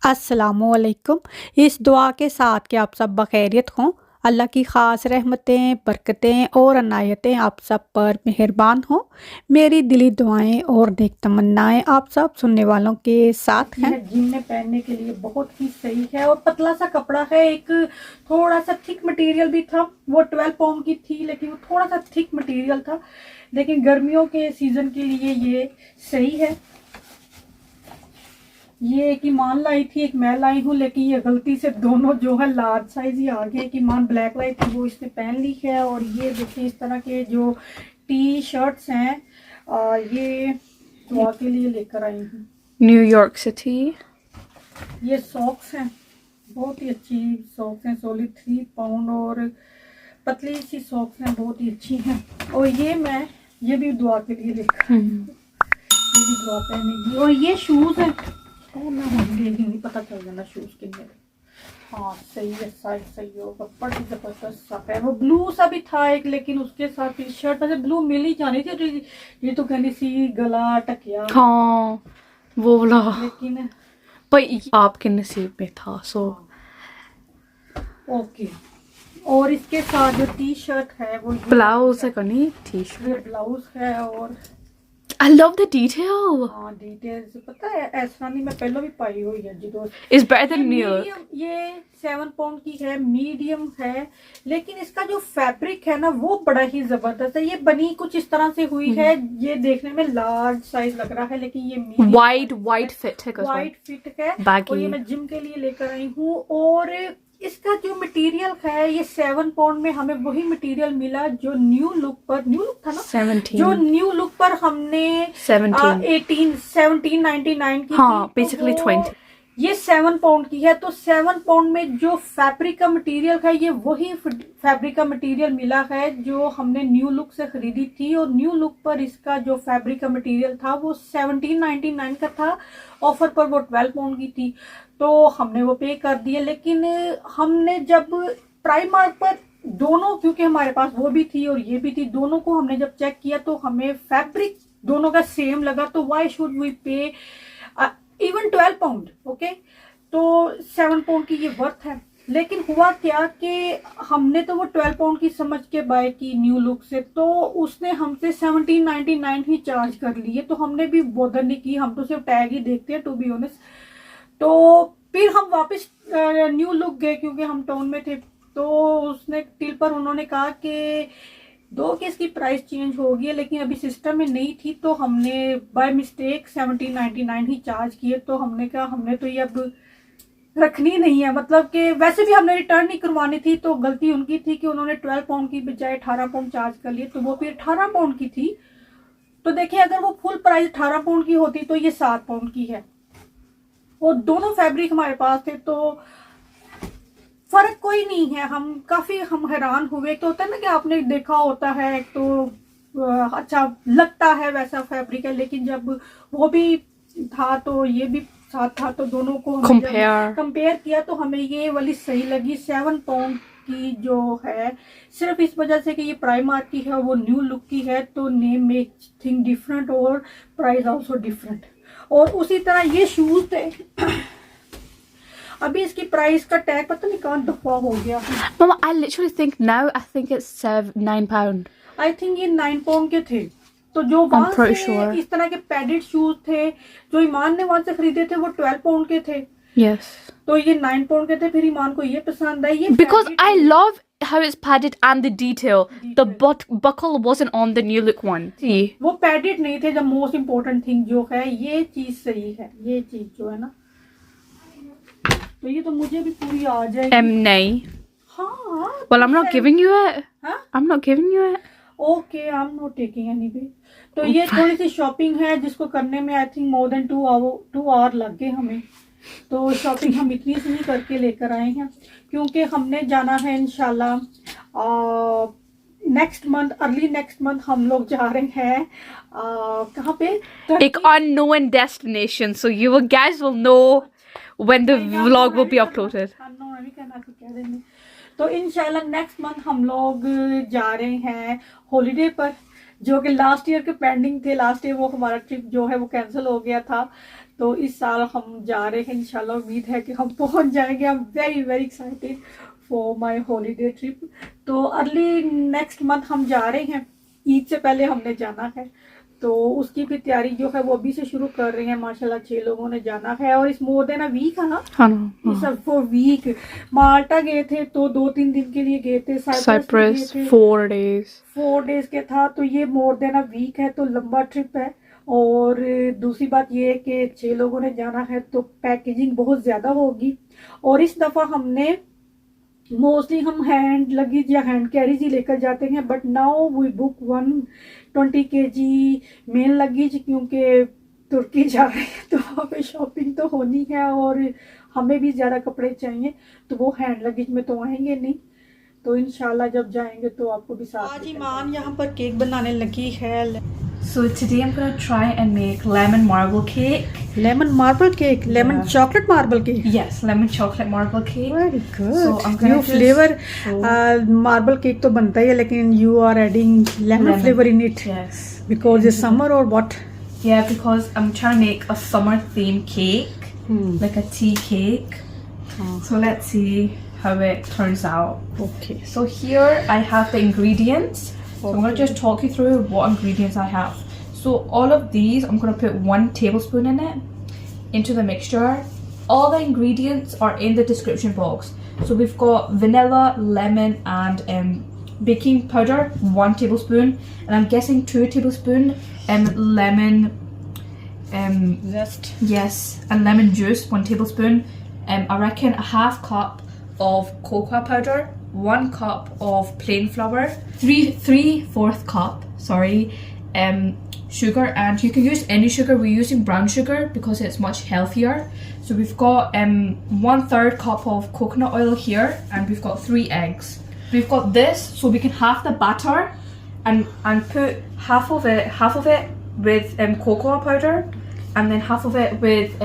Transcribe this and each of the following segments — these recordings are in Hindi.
अस्सलामुअलैकुम। इस दुआ के साथ कि आप सब बखैरियत हों, अल्लाह की ख़ास रहमतें, बरकतें और अनायतें आप सब पर मेहरबान हों। मेरी दिली दुआएं और नेक तमन्नाएं आप सब सुनने वालों के साथ हैं। जिम में पहनने के लिए बहुत ही सही है और पतला सा कपड़ा है। एक थोड़ा सा थिक मटेरियल भी था। वो 12 पाउंड की थी लेकिन वो थोड़ा सा थिक मटेरियल था, लेकिन गर्मियों के सीज़न के लिए ये सही है। ये एक ईमान लाई थी, एक मैं लाई हूँ, लेकिन ये गलती से दोनों जो है लार्ज साइज ही आ गए। एक ईमान ब्लैक लाई थी, वो इसने पहन ली है। और ये देखिए इस तरह के जो टी शर्ट्स हैं, ये दुआ के लिए लेकर आई हूँ। New York city. ये सॉक्स हैं, बहुत ही अच्छी सॉक्स हैं, सॉलिड 3 पाउंड और पतली सी सॉक्स हैं, बहुत ही अच्छी हैं। और ये भी दुआ के लिए लेकर आई हूँ, ये भी दुआ पहनेगी। और ये शूज हैं, मैं होंगे ही नहीं, पता चल जाना शूज कितने। हाँ सही है, साइज सही होगा, बड़ी जबरदस्त सा है। वो ब्लू सा भी था एक, लेकिन उसके साथ टी शर्ट में ब्लू मिल ही जानी थी। ये तो कहनी सी गला टकिया, हाँ वो वाला, लेकिन पर आपके नसीब में था। So okay. और इसके साथ जो टी शर्ट है वो ब्लाउज है करनी टी ये शर्ट। ब्लाउज है। और आई लव द डिटेल। हाँ डिटेल्स पता है, ऐसा नहीं मैं पहले भी पाई हुई है जी दोस्त। Is better than New York. ये 7 पाउंड की है, मीडियम है, लेकिन इसका जो फैब्रिक है ना वो बड़ा ही जबरदस्त है। ये बनी कुछ इस तरह से हुई है, ये देखने में लार्ज साइज लग रहा है, लेकिन ये वाइड फिट है, वाइड फिट है। Baggy. और ये मैं जिम के लिए लेकर आई हूँ। और इसका जो मटेरियल है, ये 7 पाउंड में हमें वही मटेरियल मिला जो न्यू लुक था ना, 17 जो न्यू लुक पर हमने 1799 की हाँ थी, बेसिकली तो 20। ये 7 पाउंड की है। तो 7 पाउंड में जो फैब्रिक का मटेरियल है, ये वही फैब्रिक का मटेरियल मिला है जो हमने न्यू लुक से खरीदी थी। और न्यू लुक पर इसका जो फैब्रिक का मटेरियल था वो 1799 का था, ऑफर पर वो 12 पाउंड की थी, तो हमने वो पे कर दिया। लेकिन हमने जब प्राइमार्क पर दोनों, क्योंकि हमारे पास वो भी थी और ये भी थी, दोनों को हमने जब चेक किया तो हमें फैब्रिक दोनों का सेम लगा, तो व्हाई शुड वी पे इवन 12 पाउंड। ओके, तो 7 पाउंड की ये वर्थ है। लेकिन हुआ क्या कि हमने तो वो 12 पाउंड की समझ के बाय की न्यू लुक से, तो उसने हमसे 1799 ही चार्ज कर लिए। तो हमने भी बॉदर नहीं की, हम तो सिर्फ टैग ही देखते हैं टू बी ऑनेस्ट। तो फिर हम वापस न्यू लुक गए, क्योंकि हम टाउन में थे। तो उसने टिल पर उन्होंने कहा कि दो की इसकी प्राइस चेंज हो गई है, लेकिन अभी सिस्टम में नहीं थी, तो हमने बाय मिस्टेक 1799 ही चार्ज किए। तो हमने कहा हमने तो ये अब रखनी नहीं है, मतलब कि वैसे भी हमने रिटर्न नहीं करवानी थी, तो गलती उनकी थी कि उन्होंने 12 पाउंड की बजाय 18 पाउंड चार्ज कर लिए, तो वो फिर 18 पाउंड की थी। तो देखिए अगर वो फुल प्राइस 18 पाउंड की होती तो ये 7 पाउंड की है। और दोनों फैब्रिक हमारे पास थे, तो फर्क कोई नहीं है। हम हैरान हुए। तो होता है ना कि आपने देखा होता है तो अच्छा लगता है वैसा फैब्रिक है, लेकिन जब वो भी था तो ये भी साथ था, तो दोनों को कंपेयर किया तो हमें ये वाली सही लगी 7 पाउंड की जो है, सिर्फ इस वजह से कि ये प्राइमार्क की है, वो न्यू लुक की है, तो नेम मेक थिंग डिफरेंट और प्राइस आल्सो डिफरेंट। और उसी तरह ये शूज थे, अभी इसकी प्राइस का टैग पता नहीं कहाँ दफा हो गया। Mama, I literally think now I think it's 9 pound. I think ये 9 पाउंड के थे। तो जो वहां से इस तरह के पैडेड शूज थे जो ईमान ने वहां से खरीदे थे वो 12 पाउंड के थे। Yes. तो ये 9 पाउंड के थे। फिर ईमान को ये पसंद आई। ये because I love how it's padded and the detail. The buckle wasn't on the new look one. See? वो पैडेड नहीं थे। जब मोस्ट इम्पोर्टेंट थिंग जो है, ये चीज सही है, ये चीज जो है ना, तो ये तो मुझे भी पूरी आ जाएगी। नहीं। हाँ Well, I'm not giving you it. हाँ? I'm not giving you it. Okay, I am not taking anyway. तो ये थोड़ी सी शॉपिंग है जिसको करने में I think more than 2 hour लग गए हमें। तो शॉपिंग हम इतनी सी ही करके लेकर आए हैं, क्योंकि हमने जाना है इंशाल्लाह next month, early next month हम लोग जा रहे हैं कहाँ पे, एक unknown destination. So you guys will know when the vlog will be uploaded. तो इंशाल्लाह नेक्स्ट मंथ हम लोग जा रहे हैं हॉलीडे पर। जो कि लास्ट ईयर के पेंडिंग थे। लास्ट ईयर वो हमारा ट्रिप जो है वो कैंसिल हो गया था, तो इस साल हम जा रहे हैं इंशाल्लाह। उम्मीद है कि हम पहुंच जाएंगे। I am very very excited for my holiday trip. तो अर्ली नेक्स्ट मंथ हम जा रहे हैं, ईद से पहले हमने जाना है, तो उसकी भी तैयारी जो है वो अभी से शुरू कर रहे हैं। माशाल्लाह 6 लोगों ने जाना है और इस मोर देन अ वीक है ना, हाँ ना, इस फॉर वीक। माल्टा गए थे तो 2-3 दिन के लिए गए थे, Cyprus 4 days. 4 डेज के था, तो ये मोर देन अ वीक है, तो लंबा ट्रिप है। और दूसरी बात ये है कि 6 लोगों ने जाना है तो पैकेजिंग बहुत ज़्यादा होगी। और इस दफ़ा हमने मोस्टली हम हैंड लगेज या हैंड कैरीज ही लेकर जाते हैं, but now we book 120 kg main luggage, क्योंकि तुर्की जा रहे हैं तो वहाँ पे शॉपिंग तो होनी है और हमें भी ज़्यादा कपड़े चाहिए, तो वो हैंड लगेज में तो आएंगे नहीं। तो इंशाल्लाह जब जाएंगे तो आपको भी साथ। आज ईमान यहाँ पर केक बनाने लगी है। So today I'm gonna try and make lemon marble cake. Lemon marble cake, lemon chocolate marble cake. Yes, lemon chocolate marble cake. Very So I'm good. gonna new just flavour. show- marble cake तो बनता ही है, लेकिन you are adding lemon Lemon. Flavour in it Yes. Because it's summer और what? Yeah, because I'm trying to make a summer themed cake, like a tea cake. So let's see how it turns out. Okay. So here I have the ingredients. So I'm going to just talk you through what ingredients I have. So all of these, I'm going to put 1 tablespoon in it into the mixture. All the ingredients are in the description box. So we've got vanilla, lemon and baking powder, 1 tablespoon. And I'm guessing 2 tablespoon lemon, just yes, and lemon juice, 1 tablespoon. I reckon a half cup of cocoa powder, 1 cup of plain flour, 3/4 cup, sorry, sugar, and you can use any sugar. We're using brown sugar because it's much healthier. So we've got 1/3 cup of coconut oil here, and we've got 3 eggs. We've got this, so we can half the batter and put half of it with cocoa powder, and then half of it with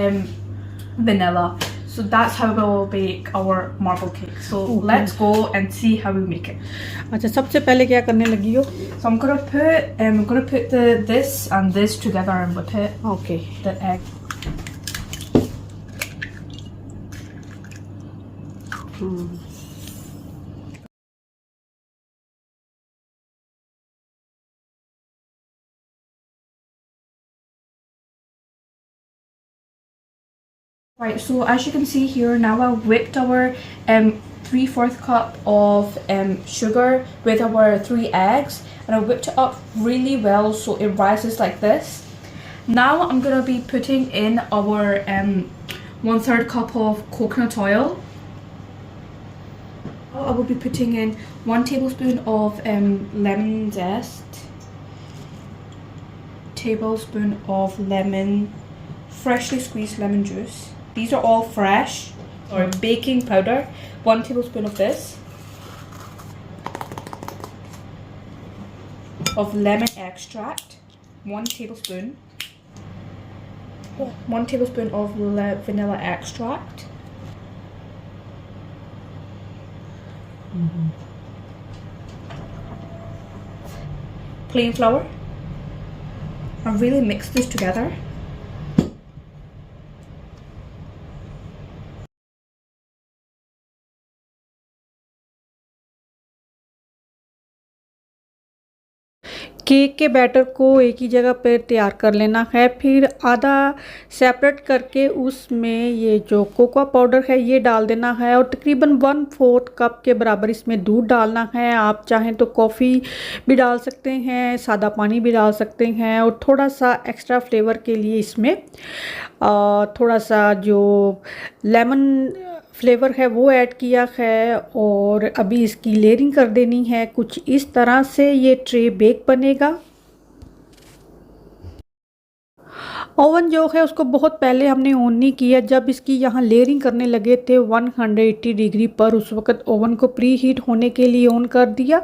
vanilla. So that's how we'll bake our marble cake. So let's go and see how we make it. अच्छा, सबसे पहले क्या करने लगी हो? So I'm gonna put this and this together and whip it. Okay. The egg. Right, so as you can see here, now I've whipped our 3/4 cup of sugar with our 3 eggs, and I whipped it up really well so it rises like this. Now I'm gonna be putting in our 1/3 cup of coconut oil. I will be putting in 1 tablespoon of lemon zest, tablespoon of lemon, freshly squeezed lemon juice. These are all fresh. Or baking powder, 1 tablespoon of this, of lemon extract, 1 tablespoon, 1 tablespoon of vanilla extract, plain flour, and really mix this together. Cake के बैटर को एक ही जगह पर तैयार कर लेना है, फिर आधा सेपरेट करके उसमें ये जो कोकोआ पाउडर है ये डाल देना है, और तकरीबन 1/4 कप के बराबर इसमें दूध डालना है। आप चाहें तो कॉफ़ी भी डाल सकते हैं, सादा पानी भी डाल सकते हैं, और थोड़ा सा एक्स्ट्रा फ्लेवर के लिए इसमें थोड़ा सा जो लेमन फ्लेवर है वो ऐड किया है। और अभी इसकी लेयरिंग कर देनी है कुछ इस तरह से। ये ट्रे बेक बनेगा। ओवन जो है उसको बहुत पहले हमने ऑन नहीं किया, जब इसकी यहाँ लेयरिंग करने लगे थे 180 डिग्री पर, उस वक्त ओवन को प्री हीट होने के लिए ऑन कर दिया।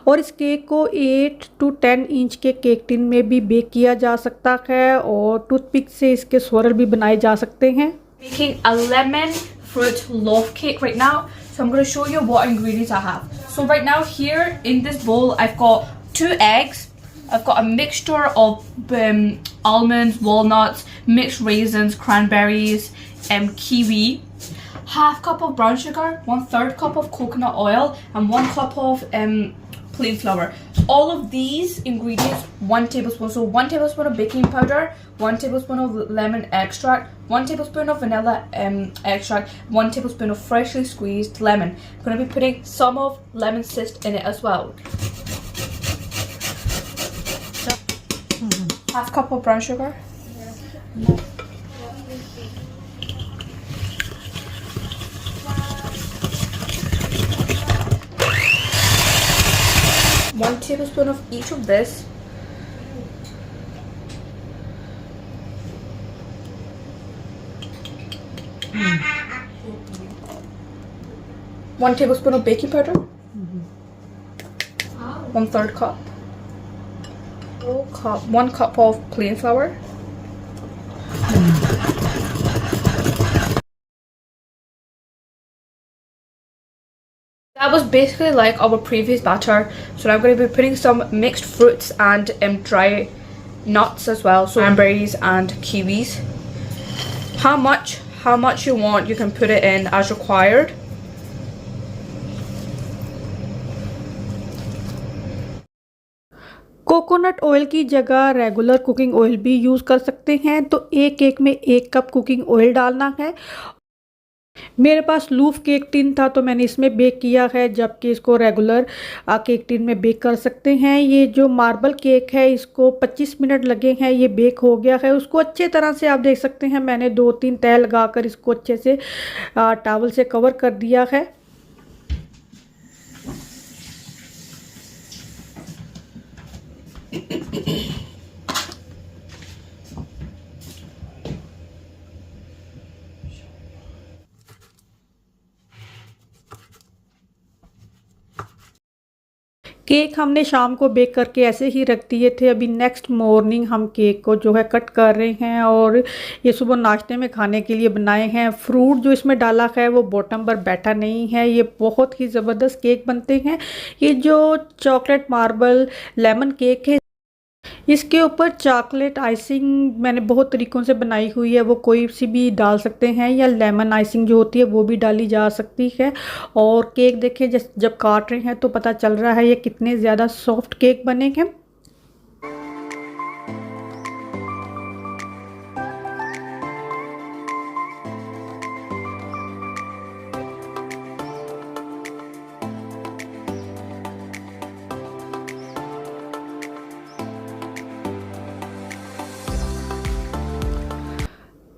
और इस केक को 8 to 10 इंच के केक टिन में भी बेक किया जा सकता है, और टूथपिक से इसके swirl भी बनाए जा सकते हैं। Making a lemon fruit loaf cake right now, so I'm going to show you what ingredients I have. So right now here in this bowl I've got 2 eggs, I've got a mixture of almonds, walnuts, mixed raisins, cranberries, kiwi, half cup of brown sugar, 1/3 cup of coconut oil, and 1 cup of plain flour. All of these ingredients, 1 tablespoon. So 1 tablespoon of baking powder, 1 tablespoon of lemon extract, 1 tablespoon of vanilla extract, 1 tablespoon of freshly squeezed lemon. I'm going to be putting some of lemon zest in it as well. Half cup of brown sugar. One tablespoon of each of this. One tablespoon of baking powder. 1/3 cup. 1 cup of plain flour. That was basically like our previous batter. So now I'm going to be putting some mixed fruits and dry nuts as well. So cranberries and kiwis. How much you want, you can put it in as required. Coconut oil की जगह रेगुलर कुकिंग ऑयल भी यूज़ कर सकते हैं। तो एक केक में 1 कप कुकिंग ऑयल डालना है। मेरे पास लूफ केक टिन था तो मैंने इसमें बेक किया है, जबकि इसको रेगुलर केक टिन में बेक कर सकते हैं। ये जो मार्बल केक है इसको 25 मिनट लगे हैं, ये बेक हो गया है। उसको अच्छे तरह से आप देख सकते हैं, मैंने 2-3 तह लगाकर इसको अच्छे से टॉवल से कवर कर दिया है। केक हमने शाम को बेक करके ऐसे ही रख दिए थे। अभी नेक्स्ट मॉर्निंग हम केक को जो है कट कर रहे हैं और ये सुबह नाश्ते में खाने के लिए बनाए हैं। फ्रूट जो इसमें डाला है वो बॉटम पर बैठा नहीं है, ये बहुत ही ज़बरदस्त केक बनते हैं। ये जो चॉकलेट मार्बल लेमन केक है, इसके ऊपर चॉकलेट आइसिंग मैंने बहुत तरीक़ों से बनाई हुई है, वो कोई सी भी डाल सकते हैं या लेमन आइसिंग जो होती है वो भी डाली जा सकती है। और केक देखें जब काट रहे हैं तो पता चल रहा है ये कितने ज़्यादा सॉफ्ट केक बने हैं।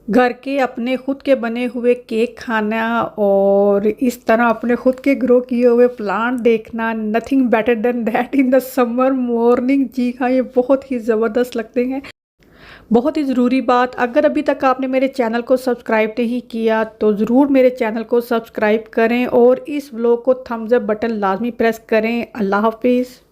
घर के अपने खुद के बने हुए केक खाना और इस तरह अपने खुद के ग्रो किए हुए प्लांट देखना, nothing better than that in the summer morning. जी हाँ, ये बहुत ही ज़बरदस्त लगते हैं। बहुत ही ज़रूरी बात, अगर अभी तक आपने मेरे चैनल को सब्सक्राइब नहीं किया तो ज़रूर मेरे चैनल को सब्सक्राइब करें और इस व्लॉग को थम्स अप बटन लाजमी प्रेस करें। अल्लाह हाफिज़।